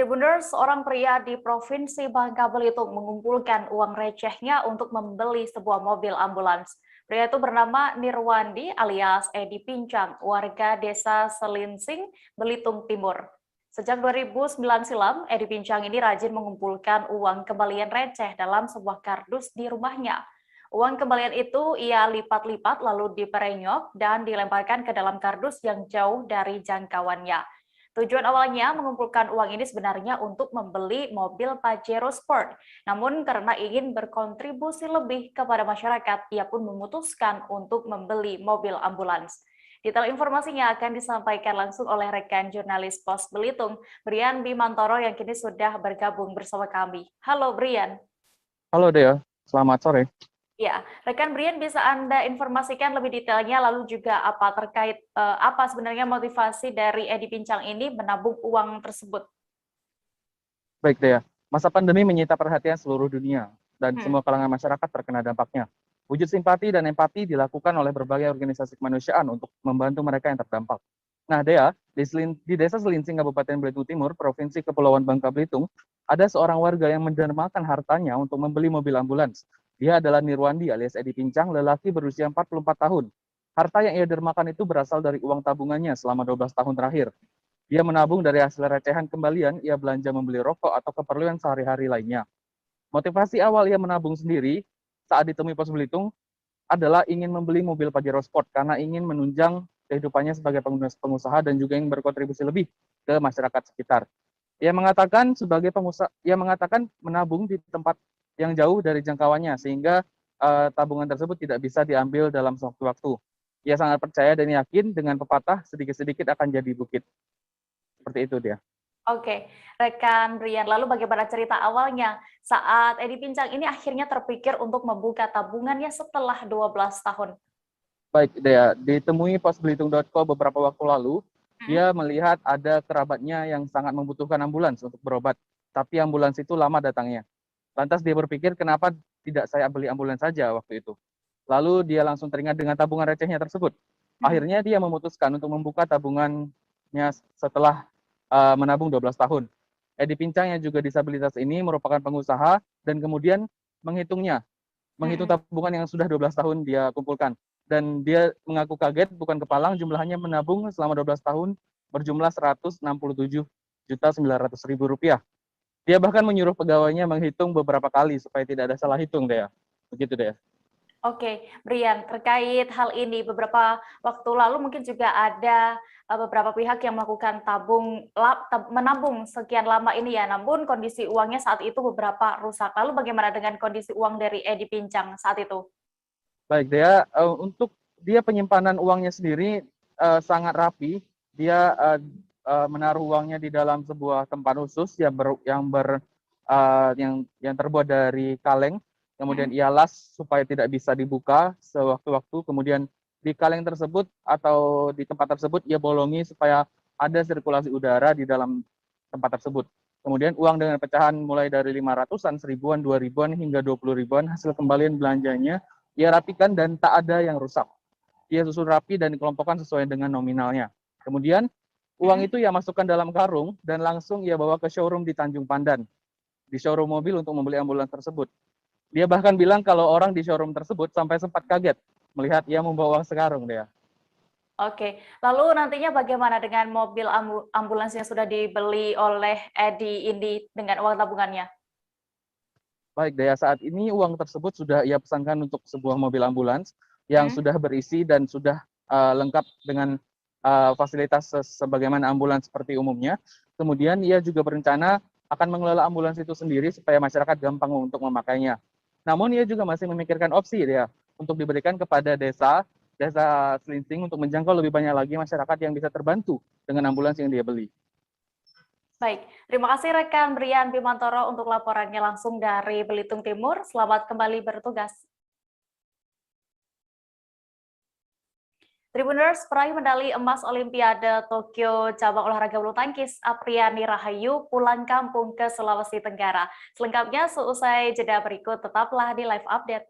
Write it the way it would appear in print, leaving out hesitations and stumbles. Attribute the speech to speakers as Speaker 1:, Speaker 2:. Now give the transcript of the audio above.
Speaker 1: Tribuners, seorang pria di Provinsi Bangka Belitung mengumpulkan uang recehnya untuk membeli sebuah mobil ambulans. Pria itu bernama Nirwandi alias Edi Pincang, warga desa Selinsing, Belitung Timur. Sejak 2009 silam, Edi Pincang ini rajin mengumpulkan uang kembalian receh dalam sebuah kardus di rumahnya. Uang kembalian itu ia lipat-lipat lalu diperenyok dan dilemparkan ke dalam kardus yang jauh dari jangkauannya. Tujuan awalnya mengumpulkan uang ini sebenarnya untuk membeli mobil Pajero Sport. Namun karena ingin berkontribusi lebih kepada masyarakat, ia pun memutuskan untuk membeli mobil ambulans. Detail informasinya akan disampaikan langsung oleh rekan jurnalis Pos Belitung, Brian Bimantoro yang kini sudah bergabung bersama kami. Halo Brian.
Speaker 2: Halo Dea, selamat sore.
Speaker 1: Ya, rekan Brian bisa Anda informasikan lebih detailnya lalu juga apa terkait apa sebenarnya motivasi dari Edi Pincang ini menabung uang tersebut?
Speaker 2: Baik Dea, masa pandemi menyita perhatian seluruh dunia dan
Speaker 1: Hmm.
Speaker 2: semua kalangan masyarakat terkena dampaknya. Wujud simpati dan empati dilakukan oleh berbagai organisasi kemanusiaan untuk membantu mereka yang terdampak. Nah Dea, di Desa Selinsing, Kabupaten Belitung Timur, Provinsi Kepulauan Bangka Belitung, ada seorang warga yang mendermakan hartanya untuk membeli mobil ambulans. Dia adalah Nirwandi alias Edi Pincang, lelaki berusia 44 tahun. Harta yang ia dermakan itu berasal dari uang tabungannya selama 12 tahun terakhir. Dia menabung dari hasil recehan kembalian, ia belanja membeli rokok atau keperluan sehari-hari lainnya. Motivasi awal ia menabung sendiri saat ditemui Pos Belitung adalah ingin membeli mobil Pajero Sport karena ingin menunjang kehidupannya sebagai pengusaha dan juga ingin berkontribusi lebih ke masyarakat sekitar. Ia mengatakan menabung di tempat yang jauh dari jangkauannya sehingga tabungan tersebut tidak bisa diambil dalam sewaktu-waktu. Ia sangat percaya dan yakin dengan pepatah sedikit-sedikit akan jadi bukit. Seperti itu dia.
Speaker 1: Oke, rekan Brian, lalu bagaimana cerita awalnya saat Edi Pincang ini akhirnya terpikir untuk membuka tabungannya setelah 12 tahun?
Speaker 2: Baik, Dea, ditemui posbelitung.co beberapa waktu lalu,
Speaker 1: Hmm?
Speaker 2: dia melihat ada kerabatnya yang sangat membutuhkan ambulans untuk berobat, tapi ambulans itu lama datangnya. Lantas dia berpikir, kenapa tidak saya beli ambulans saja waktu itu? Lalu dia langsung teringat dengan tabungan recehnya tersebut.
Speaker 1: Hmm.
Speaker 2: Akhirnya dia memutuskan untuk membuka tabungannya setelah menabung 12 tahun. Edi Pincang yang juga disabilitas ini merupakan pengusaha dan kemudian menghitung
Speaker 1: Hmm.
Speaker 2: tabungan yang sudah 12 tahun dia kumpulkan. Dan dia mengaku kaget, bukan kepalang, jumlahnya menabung selama 12 tahun berjumlah Rp167.900.000. Dia bahkan menyuruh pegawainya menghitung beberapa kali supaya tidak ada salah hitung, Dea. Begitu, Dea.
Speaker 1: Oke, Brian, terkait hal ini beberapa waktu lalu mungkin juga ada beberapa pihak yang melakukan menabung sekian lama ini ya, namun kondisi uangnya saat itu beberapa rusak. Lalu bagaimana dengan kondisi uang dari Edi Pincang saat itu?
Speaker 2: Baik, Dea, untuk dia penyimpanan uangnya sendiri sangat rapi. Dia menaruh uangnya di dalam sebuah tempat khusus yang terbuat dari kaleng. Kemudian
Speaker 1: Hmm.
Speaker 2: ia las supaya tidak bisa dibuka sewaktu-waktu. Kemudian di kaleng tersebut atau di tempat tersebut ia bolongi supaya ada sirkulasi udara di dalam tempat tersebut. Kemudian uang dengan pecahan mulai dari 500-an, 1000-an, 2000-an hingga 20 ribuan hasil kembalian belanjanya ia rapikan dan tak ada yang rusak. Ia susun rapi dan dikelompokkan sesuai dengan nominalnya. Kemudian uang
Speaker 1: Hmm.
Speaker 2: itu ia masukkan dalam karung dan langsung ia bawa ke showroom di Tanjung Pandan, di showroom mobil untuk membeli ambulans tersebut. Dia bahkan bilang kalau orang di showroom tersebut sampai sempat kaget melihat ia membawa uang sekarung, dia.
Speaker 1: Oke, lalu nantinya bagaimana dengan mobil ambulans yang sudah dibeli oleh Edi ini dengan uang tabungannya?
Speaker 2: Baik, Dea, saat ini uang tersebut sudah ia pesankan untuk sebuah mobil ambulans yang
Speaker 1: Hmm?
Speaker 2: sudah berisi dan sudah lengkap dengan fasilitas sebagaimana ambulans seperti umumnya. Kemudian ia juga berencana akan mengelola ambulans itu sendiri supaya masyarakat gampang untuk memakainya. Namun ia juga masih memikirkan opsi ya untuk diberikan kepada desa Selinsing untuk menjangkau lebih banyak lagi masyarakat yang bisa terbantu dengan ambulans yang dia beli.
Speaker 1: Baik, terima kasih rekan Brian Bimantoro untuk laporannya langsung dari Belitung Timur. Selamat kembali bertugas. Tribuners, peraih medali emas Olimpiade Tokyo cabang olahraga bulu tangkis Apriani Rahayu pulang kampung ke Sulawesi Tenggara. Selengkapnya seusai jeda berikut, tetaplah di Live Update.